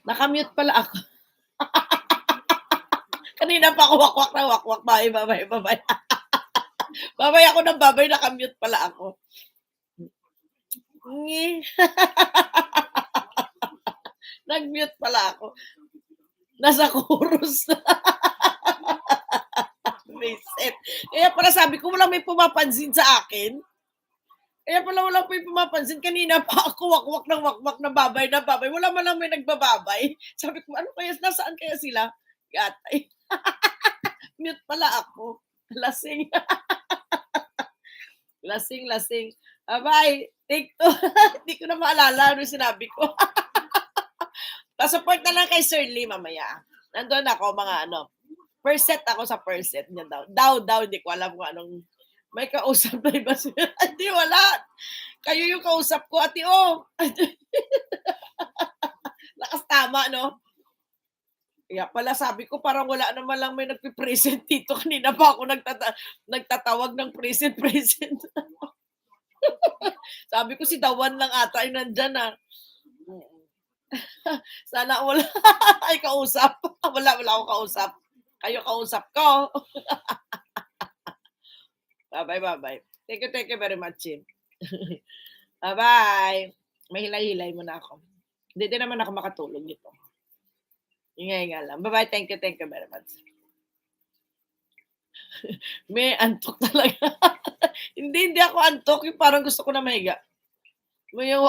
Naka-mute pala ako. Kanina pa ako wakwak na wakwak. Babay, babay, babay. Babay ako ng babay, naka-mute pala ako. Nag-mute pala ako. Nasa chorus. Reset. Kaya pala sabi ko, walang may pumapansin sa akin. Kaya pala walang may pumapansin. Kanina pa ako wakwak ng wakwak na babay na babay. Wala man lang may nagbababay. Sabi ko, ano kaya, nasaan kaya sila? Gatay. Mute pala ako. Lasing. Lasing. Abay, take two. Hindi ko na maalala ano sinabi ko. Pa-support na lang kay Sir Lee mamaya. Nandun ako, mga ano. First set ako sa first set niya daw. Daw, hindi ko alam kung anong may kausap na iba siya. Hindi, wala. Kayo yung kausap ko, ati oh. Lakas tama, no? Kaya pala sabi ko, parang wala naman lang may nagpipresent dito. Kanina pa ako nagtatawag ng present. Sabi ko, si Dawan lang ata ay nandyan ah. Sana wala. Ay, kausap. Wala akong kausap. Kayo kausap ko. Bye. Thank you very much, Jim. Bye-bye. May hilay-hilay mo na ako. Hindi din naman ako makatulog nito. Ingay lang. Bye-bye. Thank you very much. May antok talaga. hindi ako antok. Yung parang gusto ko na mahiga. May yung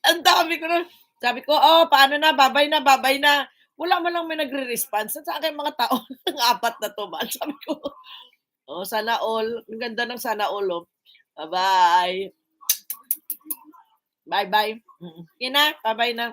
ang dami ko na. Sabi ko, paano na? Babay na. Wala man lang may nagre-response. Sa akin mga tao, ng apat na to ba? Sabi ko, sana all. Ang ganda ng sana all. Oh. Bye-bye. Bye-bye. Yan na, bye-bye na.